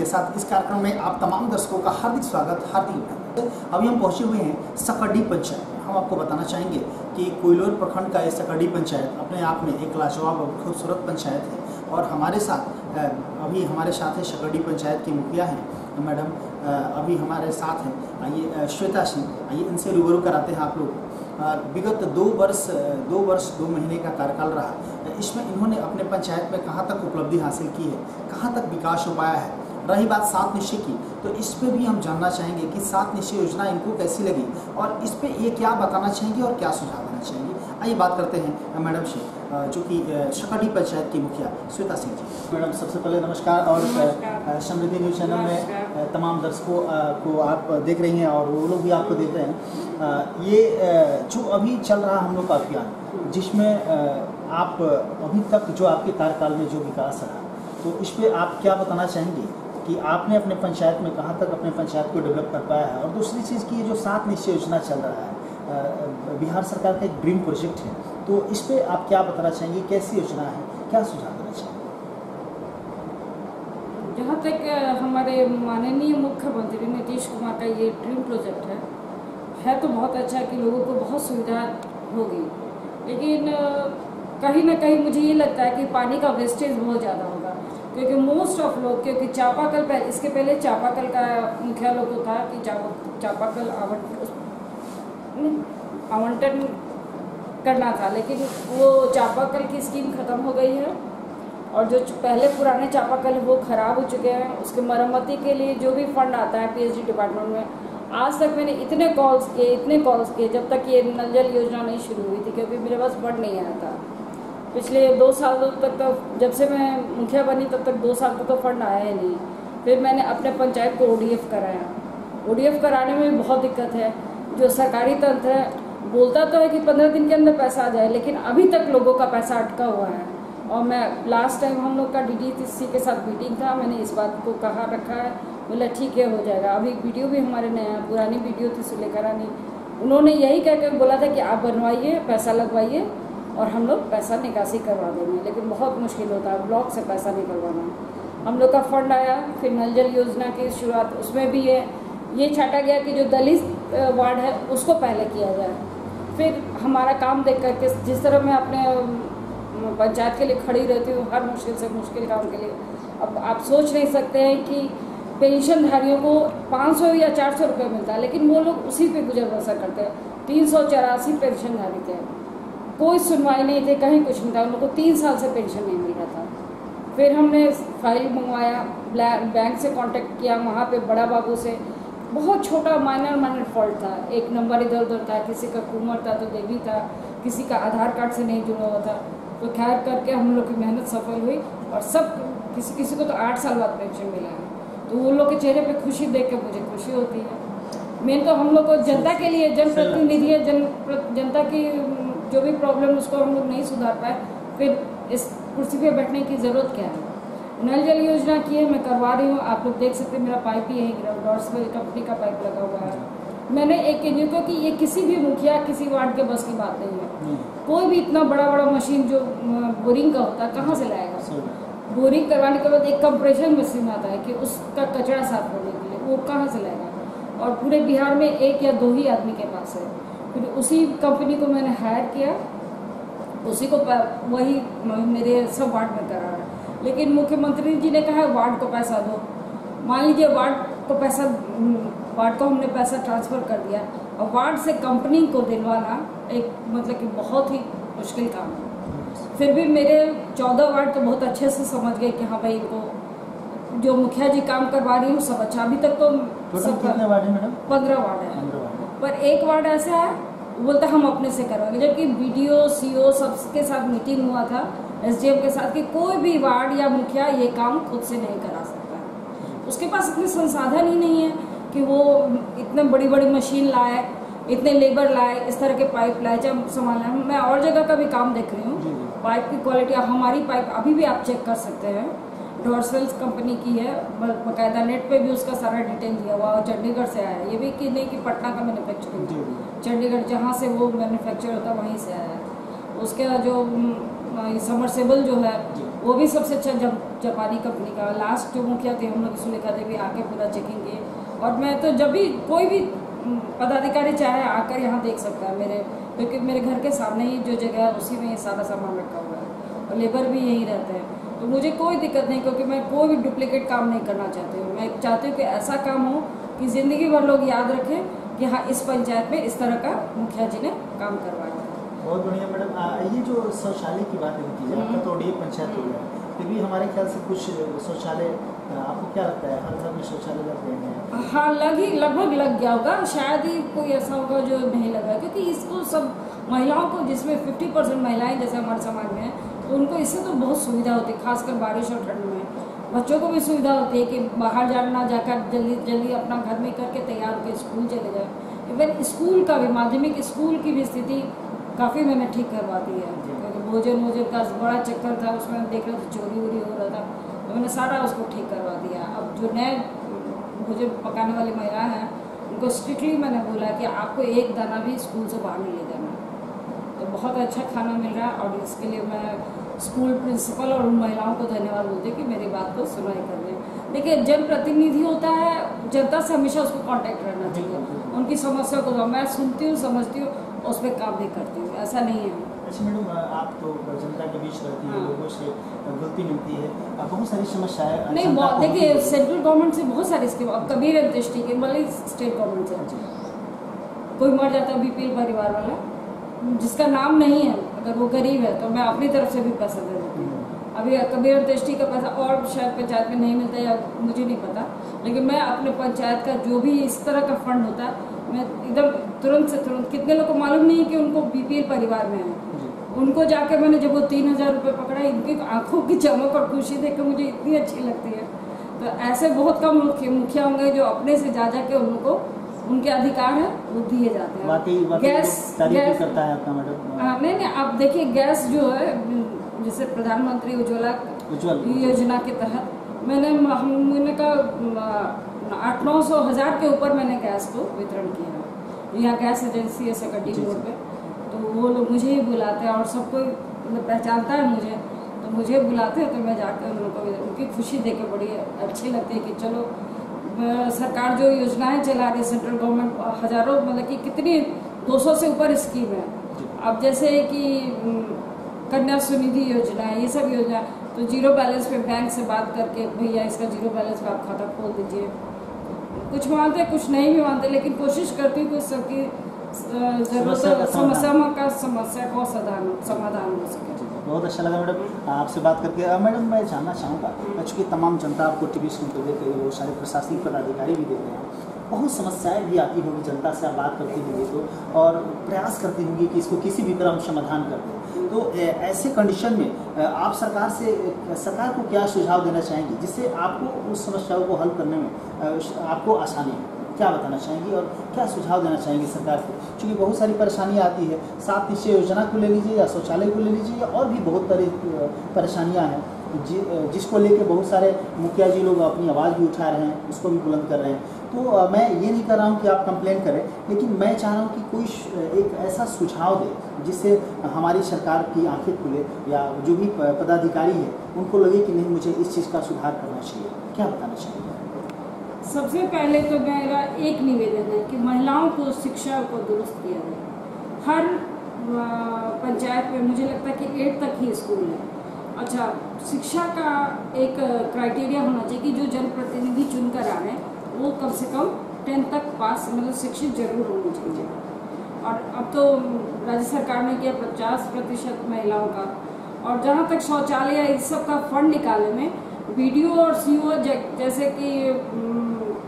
के साथ इस कार्यक्रम में आप तमाम दर्शकों का हार्दिक स्वागत, हार्दिक अभिनंदन। अभी हम पहुंचे हुए हैं सकरडी पंचायत। हम आपको बताना चाहेंगे कि कोइलोर प्रखंड का ये सकरडी पंचायत अपने आप में एक लाजवाब और खूबसूरत पंचायत है। और हमारे साथ अभी हमारे साथ है सकरडी पंचायत की मुखिया हैं मैडम, अभी हमारे साथ हैं आइए श्वेता सिंह, आइए इनसे रूबरू कराते हैं आप लोग। विगत 2 महीने का कार्यकाल रहा, इसमें इन्होंने अपने पंचायत में कहाँ तक उपलब्धि हासिल की है, कहाँ तक विकास हो पाया है। रही बात 7 निश्चय की, तो इस पे भी हम जानना चाहेंगे कि 7 निश्चय योजना इनको कैसी लगी और इस पे ये क्या बताना चाहेंगे और क्या सुझाव देना चाहेंगे। आइए बात करते हैं मैडम से, जो कि सकरडी पंचायत की मुखिया श्वेता सिंह जी। मैडम सबसे पहले नमस्कार। और समृद्धि न्यूज़ चैनल में तमाम दर्शकों को आप देख रही हैं और वो लोग भी आपको देख रहे हैं। ये जो अभी चल रहा हम लोग का अभियान, जिसमें आप अभी तक जो आपके कार्यकाल में जो विकास रहा, तो इस पर आप क्या बताना चाहेंगे कि आपने अपने पंचायत में कहाँ तक अपने पंचायत को डेवलप कर पाया है। और दूसरी चीज़ की जो 7 निश्चय योजना चल रहा है, बिहार सरकार का एक ड्रीम प्रोजेक्ट है, तो इस पर आप क्या बताना चाहेंगे, कैसी योजना है, क्या सुझाव देना चाहेंगे। जहाँ तक हमारे माननीय मुख्यमंत्री नीतीश कुमार का ये ड्रीम प्रोजेक्ट है तो बहुत अच्छा है कि लोगों को बहुत सुविधा होगी, लेकिन कहीं ना कहीं मुझे ये लगता है कि पानी का वेस्टेज बहुत ज़्यादा होगा, क्योंकि मोस्ट ऑफ लोग, क्योंकि चापाकल इसके पहले चापाकल का मुखिया लोग को था कि चापाकल आवंटन करना था, लेकिन वो चापाकल की स्कीम ख़त्म हो गई है और जो पहले पुराने चापाकल वो ख़राब हो चुके हैं। उसके मरम्मती के लिए जो भी फंड आता है पीएचडी डिपार्टमेंट में, आज तक मैंने इतने कॉल्स किए जब तक ये नल जल योजना नहीं शुरू हुई थी, क्योंकि मेरे पास फंड नहीं आया था। पिछले 2 साल तक तो, जब से मैं मुखिया बनी तब तक 2 साल तक तो फंड आया ही नहीं। फिर मैंने अपने पंचायत को ओडीएफ कराया। ओडीएफ कराने में भी बहुत दिक्कत है। जो सरकारी तंत्र है बोलता तो है कि 15 दिन के अंदर पैसा आ जाए, लेकिन अभी तक लोगों का पैसा अटका हुआ है। और मैं लास्ट टाइम हम लोग का डीडीसी के साथ मीटिंग था, मैंने इस बात को कहा रखा है, बोला ठीक है हो जाएगा। अभी वीडियो भी हमारे नया, पुरानी वीडियो थी सुलेखा रानी, उन्होंने यही कहकर बोला था कि आप बनवाइए, पैसा लगवाइए और हम लोग पैसा निकासी करवा देंगे, लेकिन बहुत मुश्किल होता है ब्लॉक से पैसा निकलवाना। हम लोग का फंड आया, फिर नल जल योजना की शुरुआत, उसमें भी ये छाटा गया कि जो दलित वार्ड है उसको पहले किया जाए। फिर हमारा काम देख करके, जिस तरह मैं अपने पंचायत के लिए खड़ी रहती हूँ हर मुश्किल से मुश्किल काम के लिए, अब आप सोच नहीं सकते हैं कि पेंशनधारियों को 500 या 400 रुपये मिलता है, लेकिन वो लोग उसी पे गुजर बसर करते हैं। 384 पेंशनधारी थे, कोई सुनवाई नहीं थी, कहीं कुछ नहीं था, उन लोग को 3 साल से पेंशन नहीं मिल रहा था। फिर हमने फाइल मंगवाया, बैंक से कांटेक्ट किया, वहाँ पे बड़ा बाबू से, बहुत छोटा माइनर फॉल्ट था, 1 नंबर इधर उधर था, किसी का कुमर था तो देवी था, किसी का आधार कार्ड से नहीं जुड़ा हुआ था। तो खैर करके हम लोग की मेहनत सफल हुई और सब किसी को तो 8 साल बाद पेंशन मिला है। तो वो लोग के चेहरे पे खुशी देख के मुझे खुशी होती है। मेन तो हम लोग को जनता के लिए, जनप्रतिनिधि है, जनता की जो भी प्रॉब्लम उसको हम लोग नहीं सुधार पाए, फिर इस कुर्सी पे बैठने की ज़रूरत क्या है। नल जल योजना की है, मैं करवा रही हूँ, आप लोग देख सकते हैं मेरा पाइप ही है, डॉर्सवेल कंपनी का पाइप लगा हुआ है। मैंने एक कही क्योंकि ये किसी भी मुखिया किसी वार्ड के बस की बात नहीं है। कोई भी इतना बड़ा मशीन जो बोरिंग का होता है कहाँ से लाएगा। बोरिंग करवाने के बाद एक कंप्रेशन मशीन आता है कि उसका कचरा साफ करने के लिए, वो कहाँ से लाएगा। और पूरे बिहार में 1 या 2 ही आदमी के पास है। फिर उसी कंपनी को मैंने हायर किया, उसी को वही मेरे सब वार्ड में करा है। लेकिन मुख्यमंत्री जी ने कहा वार्ड को पैसा दो। मान लीजिए वार्ड को हमने पैसा ट्रांसफ़र कर दिया और वार्ड से कंपनी को दिलवाना एक मतलब कि बहुत ही मुश्किल काम है। फिर भी मेरे 14 वार्ड तो बहुत अच्छे से समझ गए कि हाँ भाई, इनको जो मुखिया जी काम करवा रही हूँ सब अच्छा। अभी तक तो कितने वार्ड है मैडम? 15 वार्ड है, पर एक वार्ड ऐसा है बोलता हम अपने से करवाएंगे, जबकि बीडीओ सीओ सबके साथ मीटिंग हुआ था, एसडीएम के साथ, कि कोई भी वार्ड या मुखिया ये काम खुद से नहीं करा सकता है। उसके पास इतने संसाधन ही नहीं है कि वो इतने बड़ी मशीन लाए, इतने लेबर लाए, इस तरह के पाइप लाए, जब संभालना। मैं और जगह का भी काम देख रही हूँ, पाइप की क्वालिटी, हमारी पाइप अभी भी आप चेक कर सकते हैं, डॉर्सवेल्स कंपनी की है, बाकायदा नेट पे भी उसका सारा डिटेल दिया हुआ, और चंडीगढ़ से आया है। ये भी कि नहीं कि पटना का मैन्युफैक्चरिंग, चंडीगढ़ जहाँ से वो मैन्युफैक्चर होता है वहीं से आया है। उसके जो समरसेबल जो है वो भी सबसे अच्छा जापानी कंपनी का। लास्ट जो मुखिया थे हम लोग सुलेखा देवी आके पूरा चेकिंग किए। और मैं तो जब भी कोई भी पदाधिकारी चाहे आकर यहाँ देख सकता है मेरे, क्योंकि मेरे घर के सामने ही जो जगह है उसी में ये सारा सामान रखा हुआ है और लेबर भी यहीं रहते हैं। तो मुझे कोई दिक्कत नहीं, क्योंकि मैं कोई भी डुप्लीकेट काम नहीं करना चाहती हूँ। मैं चाहती हूँ कि ऐसा काम हो कि ज़िंदगी भर लोग याद रखें कि हाँ इस पंचायत में इस तरह का मुखिया जी ने काम करवाया। बहुत बढ़िया मैडम। ये जो शौचालय की बात की जाए, आपका तो डीएम पंचायत हो गया, फिर भी हमारे ख्याल से कुछ शौचालय, आपको क्या लगता है हर घर में शौचालय लग गए हैं? हाँ लगभग लग गया होगा, शायद ही कोई ऐसा होगा जो नहीं लगा, क्योंकि इसको सब महिलाओं को, जिसमें 50% महिलाएं जैसे हमारे समाज में हैं, तो उनको इससे तो बहुत सुविधा होती है, खासकर बारिश और ठंड में। बच्चों को भी सुविधा होती है कि बाहर जाना जाकर जल्दी अपना घर में करके तैयार होकर स्कूल चले जाए। इवन स्कूल का भी, माध्यमिक स्कूल की भी स्थिति काफ़ी मैंने ठीक करवा दी है, क्योंकि भोजन का बड़ा चक्कर था, उसमें देख रहे थे चोरी वोरी हो रहा था, तो मैंने सारा उसको ठीक करवा दिया। अब जो नए भोजन पकाने वाली महिलाएं हैं उनको स्ट्रिक्टली मैंने बोला कि आपको एक दाना भी स्कूल से बाहर नहीं ले जाना। तो बहुत अच्छा खाना मिल रहा है, और इसके लिए मैं स्कूल प्रिंसिपल और उन महिलाओं को धन्यवाद बोलती हूँ कि मेरी बात को सुनाई कर रहे हैं। देखिए, जनप्रतिनिधि होता है, जनता से हमेशा उसको कांटेक्ट रहना चाहिए, उनकी समस्या को मैं सुनती हूँ, समझती हूँ, उस पर काम भी करती हूँ, ऐसा नहीं है। अच्छा मैडम, आप तो जनता के बीच रहती है, लोगों से घुलती मिलती है, बहुत सारी समस्याएं नहीं, देखिए सेंट्रल गवर्नमेंट से बहुत सारी स्कीम, अब कबीर अंत्येष्टि की मतलब स्टेट गवर्नमेंट से कोई मर जाता है बीपीएल परिवार वाला जिसका नाम नहीं है, अगर वो गरीब है तो मैं अपनी तरफ से भी पैसा दे देती हूँ। अभी कबीर अंत्येष्टि का पैसा और शायद पंचायत में नहीं मिलता या मुझे नहीं पता, लेकिन मैं अपने पंचायत का जो भी इस तरह का फंड होता है मैं एकदम तुरंत से तुरंत, कितने लोग को मालूम नहीं है कि उनको बीपीएल परिवार में है, उनको जाके मैंने जब वो 3000 रुपये पकड़ा, इनकी आंखों की चमक और खुशी देख कर मुझे इतनी अच्छी लगती है। तो ऐसे बहुत कम मुखिया होंगे जो अपने से जा के उनको उनके अधिकार है वो दिए जाते हैं। गैस करता है आपका मैडम? नहीं, आप देखिए गैस जो है, जैसे प्रधानमंत्री उज्ज्वला योजना के तहत मैंने कहा 800-900 के ऊपर मैंने गैस को वितरण किया है। यहाँ गैस एजेंसी है सकड्डी रोड पे, तो वो लोग मुझे ही बुलाते हैं और सब कोई मतलब पहचानता है मुझे, तो मुझे बुलाते हैं, तो मैं जाकर उन लोगों को उनकी खुशी देख के बड़ी अच्छी लगती है कि चलो सरकार जो योजनाएं चला रही है, सेंट्रल गवर्नमेंट हज़ारों मतलब कि कितनी 200 से ऊपर स्कीम है। अब जैसे कि कन्या सुनिधि योजना है, ये सब योजना, तो जीरो बैलेंस पे बैंक से बात करके भैया इसका जीरो बैलेंस पे आप खाता खोल दीजिए। कुछ मानते कुछ नहीं भी मानते, लेकिन कोशिश करती हूँ कि सबकी जरूरत समस्या का समाधान हो सके। बहुत अच्छा लगा मैडम आपसे बात करके। मैडम मैं जानना चाहूँगा, चूँकि तमाम जनता आपको टीवी स्क्रीन पर देख रही है, बहुत सारे प्रशासनिक पदाधिकारी भी देख रहे हैं, बहुत समस्याएं भी आती होगी जनता से, आप बात करती होंगी तो, और प्रयास करती होंगी कि इसको किसी भी तरह समाधान कर दें। तो ऐसे कंडीशन में आप सरकार को क्या सुझाव देना चाहेंगी जिससे आपको उस समस्याओं को हल करने में आपको आसानी हो? क्या बताना चाहेंगी और क्या सुझाव देना चाहेंगी सरकार को? क्योंकि बहुत सारी परेशानियाँ आती है, 7 निश्चय योजना को ले लीजिए या शौचालय को ले लीजिए या और भी बहुत सारी परेशानियाँ हैं जिसको लेकर बहुत सारे मुखिया जी लोग अपनी आवाज़ भी उठा रहे हैं, उसको भी बुलंद कर रहे हैं। तो मैं ये नहीं कर रहा हूँ कि आप कंप्लेन करें, लेकिन मैं चाह रहा हूँ कि कोई एक ऐसा सुझाव दे जिससे हमारी सरकार की आंखें खुले, या जो भी पदाधिकारी है उनको लगे कि नहीं मुझे इस चीज़ का सुधार करना चाहिए। क्या बताना चाहिए? सबसे पहले तो मेरा एक निवेदन है कि महिलाओं को शिक्षा को दुरुस्त किया जाए। हर पंचायत में मुझे लगता है कि 8 तक ही स्कूल है। अच्छा, शिक्षा का एक क्राइटेरिया होना चाहिए कि जो जनप्रतिनिधि चुनकर आ रहे हैं वो कम से कम 10 तक पास मतलब शिक्षित जरूर होनी चाहिए। और अब तो राज्य सरकार ने किया 50% महिलाओं का। और जहाँ तक शौचालय या इस सब का फंड निकालने में बीडीओ और सीओ, जैसे कि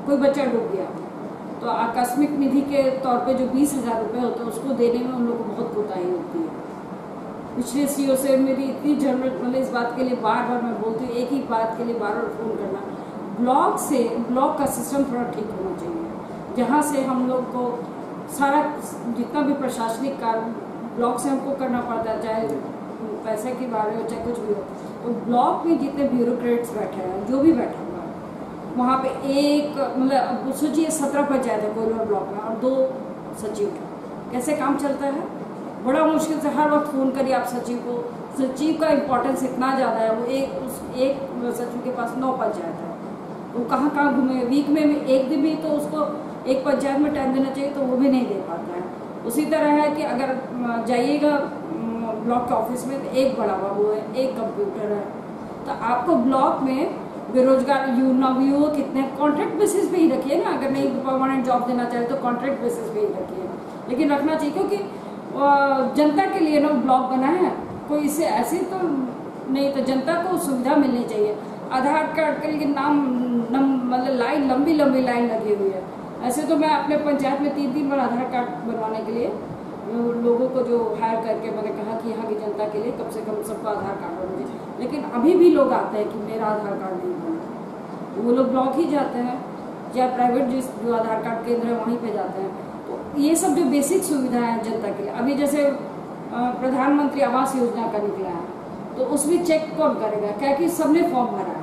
कोई बच्चा डूब गया तो आकस्मिक निधि के तौर पे जो 20,000 रुपये होते हैं उसको देने में उन लोगों को बहुत कोताही होती है। पिछले सीओ से मेरी इतनी जरूरत, मतलब इस बात के लिए बार बार मैं बोलती हूँ, एक ही बात के लिए बार बार फ़ोन करना, ब्लॉक का सिस्टम थोड़ा ठीक होना चाहिए, जहाँ से हम लोग को सारा जितना भी प्रशासनिक कार्य ब्लॉक से हमको करना पड़ता है, चाहे पैसे की बारे हो चाहे कुछ भी हो, तो ब्लॉक में जितने ब्यूरोक्रेट्स बैठे हैं, जो भी बैठा हुआ है, वहाँ पे एक मतलब सोचिए 17 पंचायत है कोइलवर ब्लॉक में और 2 सचिव, कैसे काम चलता है? बड़ा मुश्किल से हर वक्त फ़ोन करिए आप सचिव को, सचिव का इम्पोर्टेंस इतना ज़्यादा है। वो एक सचिव के पास 9 पंचायत है, वो कहाँ कहाँ घूमे, वीक में एक दिन भी तो उसको एक पंचायत में टाइम देना चाहिए तो वो भी नहीं दे पाता है। उसी तरह है कि अगर जाइएगा ब्लॉक के ऑफिस में तो एक बड़ा बाबू है, एक कंप्यूटर है, तो आपको ब्लॉक में बेरोजगार नवयुवक कितने कॉन्ट्रैक्ट बेसिस पे ही रखिए ना। अगर नहीं परमानेंट जॉब देना चाहे तो कॉन्ट्रैक्ट बेसिस पे ही रखिए, लेकिन रखना चाहिए क्योंकि जनता के लिए ना ब्लॉक बना है, कोई इससे ऐसे तो नहीं, तो जनता को सुविधा मिलनी चाहिए। आधार कार्ड के लिए मतलब लाइन लंबी लाइन लगी हुई है। ऐसे तो मैं अपने पंचायत में 3 बार आधार कार्ड बनवाने के लिए लोगों को जो हायर करके मैंने कहा कि यहाँ की जनता के लिए कम से कम सबको आधार कार्ड बनना चाहिए, लेकिन अभी भी लोग आते हैं कि मेरा आधार कार्ड नहीं बना, वो लोग ब्लॉक ही जाते हैं या प्राइवेट जो आधार कार्ड केंद्र है वहीं पे जाते हैं। तो ये सब जो बेसिक सुविधाएं हैं जनता के लिए, अभी जैसे प्रधानमंत्री आवास योजना का निकला है तो उसमें चेक कौन करेगा, क्या कि सबने फॉर्म भरा है।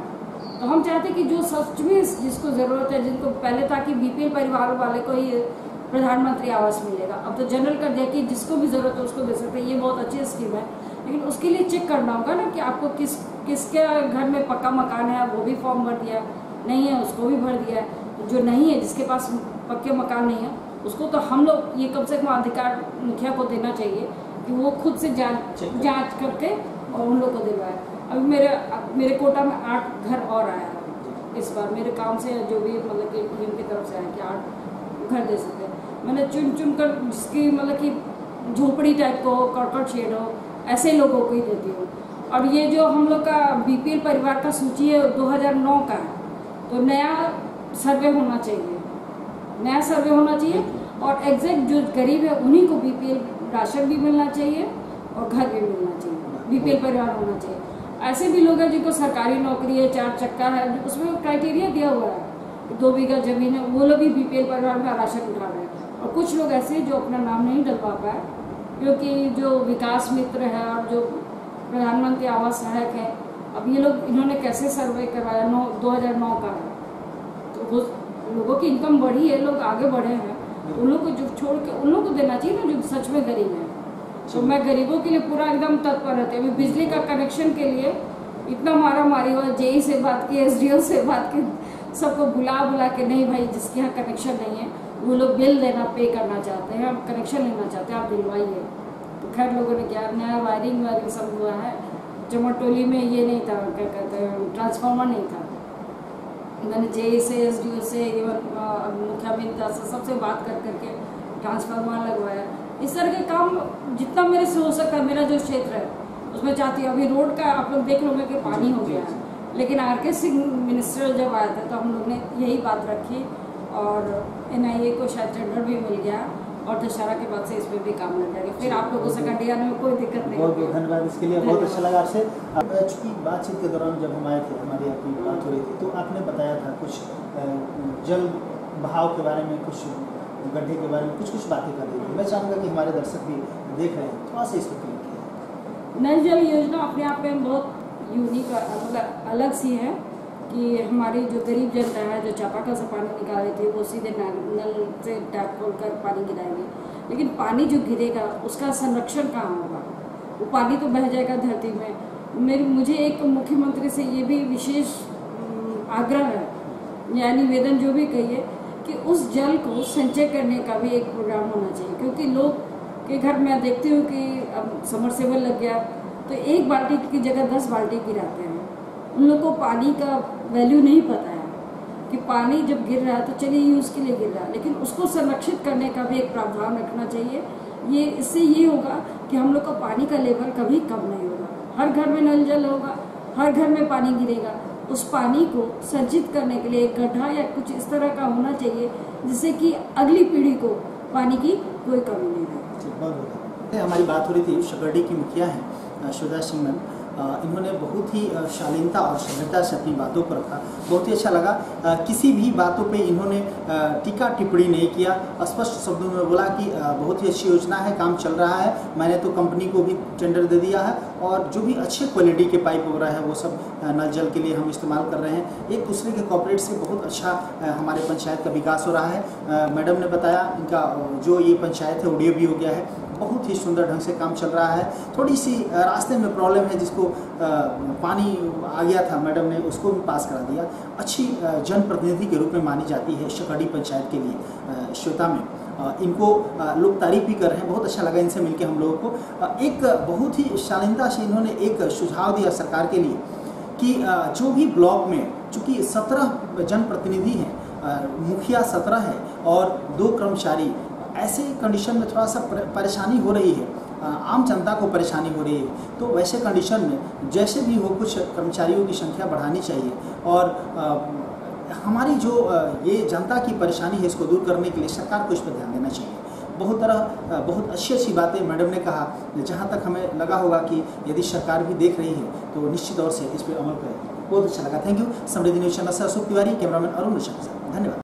तो हम चाहते हैं कि जो सच में जिसको ज़रूरत है, जिनको पहले था कि बीपीएल परिवार वाले को ही प्रधानमंत्री आवास मिलेगा, अब तो जनरल कर दिया कि जिसको भी ज़रूरत है उसको दे सकते हैं। ये बहुत अच्छी स्कीम है, लेकिन उसके लिए चेक करना होगा ना कि आपको किसके घर में पक्का मकान है, वो भी फॉर्म भर दिया, नहीं है उसको भी भर दिया है। जो नहीं है, जिसके पास पक्के मकान नहीं है, उसको तो हम लोग ये कम से कम अधिकार मुखिया को देना चाहिए कि वो खुद से जाँच करके और उन लोग को दिलवाए। अभी मेरे कोटा में 8 घर और आया है इस बार, मेरे काम से जो भी मतलब कि टीम की तरफ से आया कि 8 घर दे सकते हैं। मैंने चुन कर जिसकी मतलब कि झोपड़ी टाइप को हो, कर्कट शेड हो, ऐसे लोगों को ही देती हूँ। और ये जो हम लोग का बीपीएल परिवार का सूची है 2009 का है, तो नया सर्वे होना चाहिए और एग्जैक्ट जो गरीब है उन्हीं को बीपीएल राशन भी मिलना चाहिए और घर भी मिलना चाहिए, बीपीएल परिवार होना चाहिए। ऐसे भी लोग हैं जिनको सरकारी नौकरी है, 4 चक्का है, उसमें क्राइटेरिया दिया हुआ है 2 बीघा जमीन है, वो लोग भी बीपीएल परिवार में राशन उठा रहे हैं। और कुछ लोग ऐसे जो अपना नाम नहीं डलवा पाए, क्योंकि जो विकास मित्र है और जो प्रधानमंत्री आवास सहायक है, अब ये लोग इन्होंने कैसे सर्वे करवाया, 2009 का है, तो वो लोगों की इनकम बढ़ी है, लोग आगे बढ़े हैं, उन लोग को जो छोड़ के उन लोग को देना चाहिए ना जो सच में गरीब है। तो मैं गरीबों के लिए पूरा एकदम तत्पर रहती हूँ। अभी बिजली का कनेक्शन के लिए इतना मारा मारी हुआ, जेई से बात की, एसडीओ से बात की, सबको बुला के नहीं भाई जिसके यहाँ कनेक्शन नहीं है वो लोग बिल देना पे करना चाहते हैं, हम कनेक्शन लेना चाहते हैं, आप दिलवाइए। तो खैर लोगों ने क्या नया वायरिंग सब हुआ है। चमटोली में ये नहीं था, क्या कहते हैं, ट्रांसफार्मर नहीं था। मैंने जेई से, एसडीओ से, मुखिया बिंदा से सबसे बात करके ट्रांसफार्मर लगवाया। इस तरह के काम जितना मेरे से हो सकता है, मेरा जो क्षेत्र है उसमें चाहती हूँ। अभी रोड का आप लोग देख लोगे कि पानी हो गया है, लेकिन आरके सिंह मिनिस्टर जब आया था तो हम लोग ने यही बात रखी और एनआईए को शायद टेंडर भी मिल गया और दशहरा के बाद से इस पर भी काम लग जाएगा। फिर आप लोगों से कंडी आने में कोई दिक्कत नहीं। बहुत बहुत धन्यवाद इसके लिए, बहुत अच्छा लगा आपसे। चूँकि बातचीत के दौरान जब हम आए थे, हमारी आपकी बात हो रही थी, तो आपने बताया था कुछ जल बहाव के बारे में, कुछ गड्ढे के बारे में कुछ बातें कर रही थी। मैं चाहूँगा कि हमारे दर्शक भी देख रहे हैं, थोड़ा सा इस पर क्लिक किया। नल जल योजना अपने आप में बहुत यूनिक मतलब अलग सी है कि हमारी जो गरीब जनता है जो चापाकल से पानी निकाल रही थी वो सीधे नल से टैप खोलकर पानी गिराएंगे, लेकिन पानी जो गिरेगा उसका संरक्षण कहाँ होगा? वो पानी तो बह जाएगा धरती में। मुझे एक मुख्यमंत्री से ये भी विशेष आग्रह है या निवेदन जो भी कहिए कि उस जल को संचय करने का भी एक प्रोग्राम होना चाहिए, क्योंकि लोग के घर में देखती हूँ कि अब समरसेबल लग गया तो 1 बाल्टी की जगह 10 बाल्टी गिराते हैं। उन लोग को पानी का वैल्यू नहीं पता है कि पानी जब गिर रहा है तो चलिए यूज़ के लिए गिर रहा है, लेकिन उसको संरक्षित करने का भी एक प्रावधान रखना चाहिए। इससे ये होगा कि हम लोग का पानी का लेवल कभी कम नहीं होगा, हर घर में नल जल होगा, हर घर में पानी गिरेगा। उस पानी को संचित करने के लिए एक गड्ढा या कुछ इस तरह का होना चाहिए जिससे कि अगली पीढ़ी को पानी की कोई कमी नहीं रहे। हमारी बात हो रही थी, सकरडी की मुखिया हैं शिवदास सिंह मैम, इन्होंने बहुत ही शालीनता और सभ्यता से अपनी बातों को रखा, बहुत ही अच्छा लगा। किसी भी बातों पे इन्होंने टीका टिप्पणी नहीं किया, स्पष्ट शब्दों में बोला कि बहुत ही अच्छी योजना है, काम चल रहा है, मैंने तो कंपनी को भी टेंडर दे दिया है और जो भी अच्छे क्वालिटी के पाइप वगैरह है वो सब नल जल के लिए हम इस्तेमाल कर रहे हैं। एक दूसरे के कॉपरेट से बहुत अच्छा हमारे पंचायत का विकास हो रहा है। मैडम ने बताया इनका जो ये पंचायत है ओडीएफ भी हो गया है, बहुत ही सुंदर ढंग से काम चल रहा है। थोड़ी सी रास्ते में प्रॉब्लम है, जिसको पानी आ गया था, मैडम ने उसको भी पास करा दिया। अच्छी जनप्रतिनिधि के रूप में मानी जाती है सकड़ी पंचायत के लिए श्वेता में। इनको लोग तारीफ भी कर रहे हैं, बहुत अच्छा लगा इनसे मिलकर हम लोगों को। एक बहुत ही शालीनता से इन्होंने एक सुझाव दिया सरकार के लिए कि जो भी ब्लॉक में, चूँकि 17 जनप्रतिनिधि हैं, मुखिया 17 है और 2 कर्मचारी, ऐसे कंडीशन में थोड़ा सा परेशानी हो रही है, आम जनता को परेशानी हो रही है। तो वैसे कंडीशन में जैसे भी हो कुछ कर्मचारियों की संख्या बढ़ानी चाहिए और हमारी जो ये जनता की परेशानी है इसको दूर करने के लिए सरकार को इस पर ध्यान देना चाहिए। बहुत अच्छी बातें मैडम ने कहा। जहाँ तक हमें लगा होगा कि यदि सरकार भी देख रही है तो निश्चित तौर से इस पर अमल करें। बहुत अच्छा लगा। Thank you. Samriddhi news channel से अशोक तिवारी, कैमरामैन अरुण निशा के साथ। धन्यवाद।